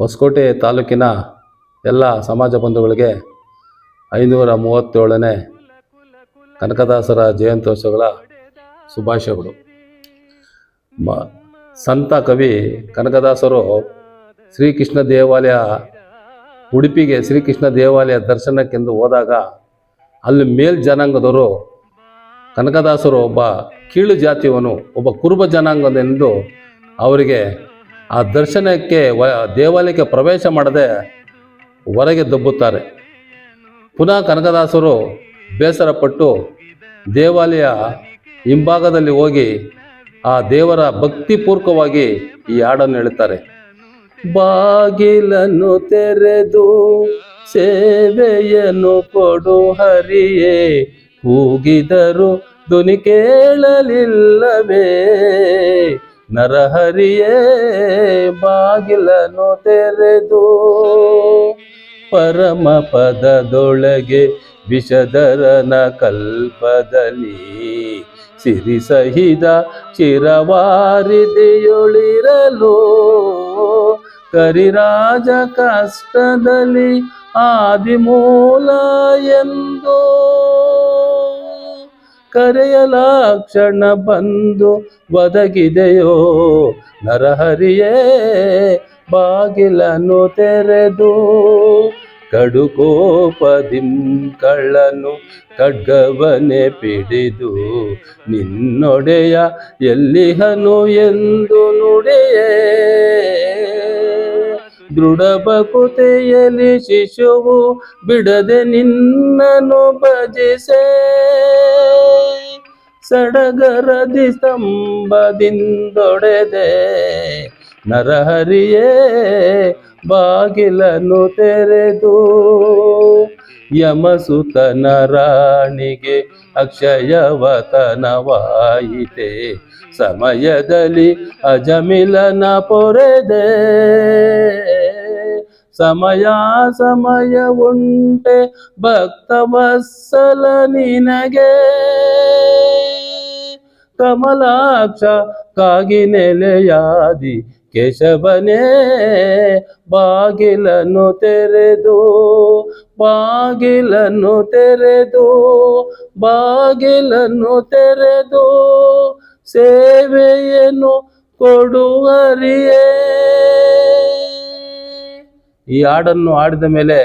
ಹೊಸಕೋಟೆ ತಾಲೂಕಿನ ಎಲ್ಲ ಸಮಾಜ ಬಂಧುಗಳಿಗೆ 537ನೇ ಕನಕದಾಸರ ಜಯಂತ್ಯೋತ್ಸವಗಳ ಶುಭಾಶಯಗಳು. ಸಂತ ಕವಿ ಕನಕದಾಸರು ಶ್ರೀಕೃಷ್ಣ ದೇವಾಲಯ ಉಡುಪಿಗೆ ಶ್ರೀಕೃಷ್ಣ ದೇವಾಲಯ ದರ್ಶನಕ್ಕೆಂದು ಹೋದಾಗ ಅಲ್ಲಿ ಮೇಲ್ ಜನಾಂಗದವರು ಕನಕದಾಸರು ಒಬ್ಬ ಕೀಳು ಜಾತಿಯವನು, ಒಬ್ಬ ಕುರುಬ ಜನಾಂಗದೆಂದು ಅವರಿಗೆ ಆ ದರ್ಶನಕ್ಕೆ ದೇವಾಲಯಕ್ಕೆ ಪ್ರವೇಶ ಮಾಡದೆ ಹೊರಗೆ ದಬ್ಬುತ್ತಾರೆ. ಪುನಃ ಕನಕದಾಸರು ಬೇಸರಪಟ್ಟು ದೇವಾಲಯ ಹಿಂಭಾಗದಲ್ಲಿ ಹೋಗಿ ಆ ದೇವರ ಭಕ್ತಿಪೂರ್ವಕವಾಗಿ ಈ ಹಾಡನ್ನು ಹೇಳುತ್ತಾರೆ. ಬಾಗಿಲನ್ನು ತೆರೆದು ಸೇವೆಯನ್ನು ಕೊಡು ಹರಿಯೇ, ಕೂಗಿದರು ಧ್ವನಿ ಕೇಳಲಿಲ್ಲವೇ, ನರಹರಿಯೇ ಬಾಗಿಲನ್ನು ತೆರೆದು. ಪರಮ ಪದದೊಳಗೆ ವಿಷಧರನ ಕಲ್ಪದಲ್ಲಿ ಸಿರಿ ಸಹಿತ ಚಿರವಾರಿದೆಯೊಳಿರಲು, ಕರಿರಾಜ ಕಷ್ಟದಲ್ಲಿ ಆದಿಮೂಲ ಎಂದು ಕರೆಯಲಾಕ್ಷಣ ಬಂದು ಒದಗಿದೆಯೋ, ನರಹರಿಯೇ ಬಾಗಿಲನ್ನು ತೆರೆದು. ಕಡುಕೋಪದಿಂ ಕಳ್ಳನು ಖಡ್ಗವನೆ ಪಿಡಿದು, ನಿನ್ನೊಡೆಯ ಎಲ್ಲಿಹನು ಎಂದು ನುಡಿಯೇ, ದೃಢ ಬಕುತೆಯಲ್ಲಿ ಶಿಶುವು ಬಿಡದೆ ನಿನ್ನನು ಭಜಿಸೆ, ಸಡಗರದಿ ಸ್ತಂಭದಿಂದೊಡೆದೆ, ನರಹರಿಯೇ ಬಾಗಿಲನ್ನು ತೆರೆದು. ಯಮಸುತನ ರಾಣಿಗೆ ಅಕ್ಷಯವತನವಾಯಿತೆ, ಸಮಯದಲ್ಲಿ ಅಜಮಿಲನ ಪೊರೆದೆ, ಸಮಯ ಸಮಯ ಉಂಟೆ ಭಕ್ತವತ್ಸಲ ನಿನಗೆ, ಕಮಲಾಕ್ಷ ಕಾಗಿ ನೆಲೆಯಾದಿ ಕೇಶವನೇ ಬಾಗಿಲನ್ನು ತೆರೆದು, ಬಾಗಿಲನ್ನು ತೆರೆದು, ಬಾಗಿಲನ್ನು ತೆರೆದು, ಸೇವೆಯನ್ನು ಕೊಡುವರಿಯೇ. ಈ ಹಾಡನ್ನು ಹಾಡಿದ ಮೇಲೆ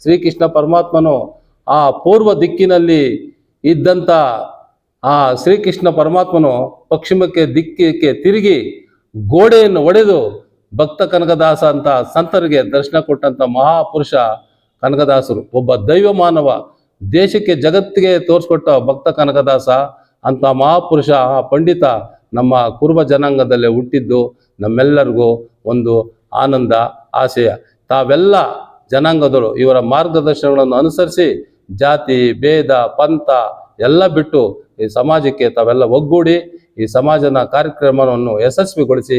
ಶ್ರೀಕೃಷ್ಣ ಪರಮಾತ್ಮನು ಆ ಪೂರ್ವ ದಿಕ್ಕಿನಲ್ಲಿ ಇದ್ದಂಥ ಆ ಶ್ರೀಕೃಷ್ಣ ಪರಮಾತ್ಮನು ಪಶ್ಚಿಮಕ್ಕೆ ದಿಕ್ಕಿಗೆ ತಿರುಗಿ ಗೋಡೆಯನ್ನು ಒಡೆದು ಭಕ್ತ ಕನಕದಾಸ ಅಂತ ಸಂತರಿಗೆ ದರ್ಶನ ಕೊಟ್ಟಂಥ ಮಹಾಪುರುಷ ಕನಕದಾಸರು. ಒಬ್ಬ ದೈವ ಮಾನವ, ದೇಶಕ್ಕೆ ಜಗತ್ತಿಗೆ ತೋರಿಸ್ಕೊಟ್ಟ ಭಕ್ತ ಕನಕದಾಸ ಅಂತ ಮಹಾಪುರುಷ, ಆ ಪಂಡಿತ ನಮ್ಮ ಕುರುಬ ಜನಾಂಗದಲ್ಲೇ ಹುಟ್ಟಿದ್ದು ನಮ್ಮೆಲ್ಲರಿಗೂ ಒಂದು ಆನಂದ, ಆಶಯ. ತಾವೆಲ್ಲ ಜನಾಂಗದವರು ಇವರ ಮಾರ್ಗದರ್ಶನಗಳನ್ನು ಅನುಸರಿಸಿ ಜಾತಿ ಭೇದ ಪಂಥ ಎಲ್ಲ ಬಿಟ್ಟು ಈ ಸಮಾಜಕ್ಕೆ ತಾವೆಲ್ಲ ಒಗ್ಗೂಡಿ ಈ ಸಮಾಜನ ಕಾರ್ಯಕ್ರಮವನ್ನು ಯಶಸ್ವಿಗೊಳಿಸಿ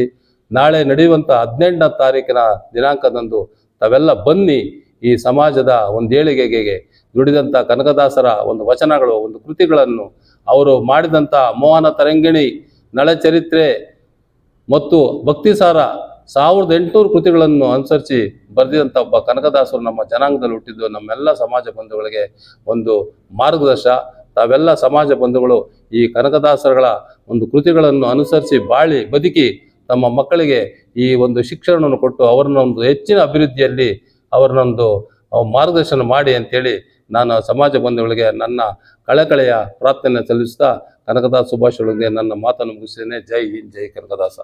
ನಾಳೆ ನಡೆಯುವಂಥ 18ನೇ ತಾರೀಕಿನ ದಿನಾಂಕದಂದು ತಾವೆಲ್ಲ ಬನ್ನಿ ಈ ಸಮಾಜದ ಒಂದು ಏಳಿಗೆಗೆ ದುಡಿದಂಥ ಕನಕದಾಸರ ಒಂದು ವಚನಗಳು, ಒಂದು ಕೃತಿಗಳನ್ನು, ಅವರು ಮಾಡಿದಂಥ ಮೋಹನ ತರಂಗಿಣಿ, ನಳಚರಿತ್ರೆ ಮತ್ತು ಭಕ್ತಿಸಾರ 1800 ಕೃತಿಗಳನ್ನು ಅನುಸರಿಸಿ ಬರೆದಿದಂಥ ಒಬ್ಬ ಕನಕದಾಸರು ನಮ್ಮ ಜನಾಂಗದಲ್ಲಿ ಹುಟ್ಟಿದ್ದು ನಮ್ಮೆಲ್ಲ ಸಮಾಜ ಬಂಧುಗಳಿಗೆ ಒಂದು ಮಾರ್ಗದರ್ಶ. ತಾವೆಲ್ಲ ಸಮಾಜ ಬಂಧುಗಳು ಈ ಕನಕದಾಸರುಗಳ ಒಂದು ಕೃತಿಗಳನ್ನು ಅನುಸರಿಸಿ ಬಾಳಿ ಬದುಕಿ ತಮ್ಮ ಮಕ್ಕಳಿಗೆ ಈ ಒಂದು ಶಿಕ್ಷಣವನ್ನು ಕೊಟ್ಟು ಅವರನ್ನೊಂದು ಹೆಚ್ಚಿನ ಅಭಿವೃದ್ಧಿಯಲ್ಲಿ ಅವರನ್ನೊಂದು ಮಾರ್ಗದರ್ಶನ ಮಾಡಿ ಅಂತೇಳಿ ನಾನು ಸಮಾಜ ಬಂಧುಗಳಿಗೆ ನನ್ನ ಕಳಕಳೆಯ ಪ್ರಾರ್ಥನೆ ಸಲ್ಲಿಸ್ತಾ ಕನಕದಾಸ ಸುಭಾಷಿಗಳಿಗೆ ನನ್ನ ಮಾತನ್ನು ಮುಗಿಸ್ತೇನೆ. ಜೈ ಹಿಂದ್, ಜೈ ಕನಕದಾಸ.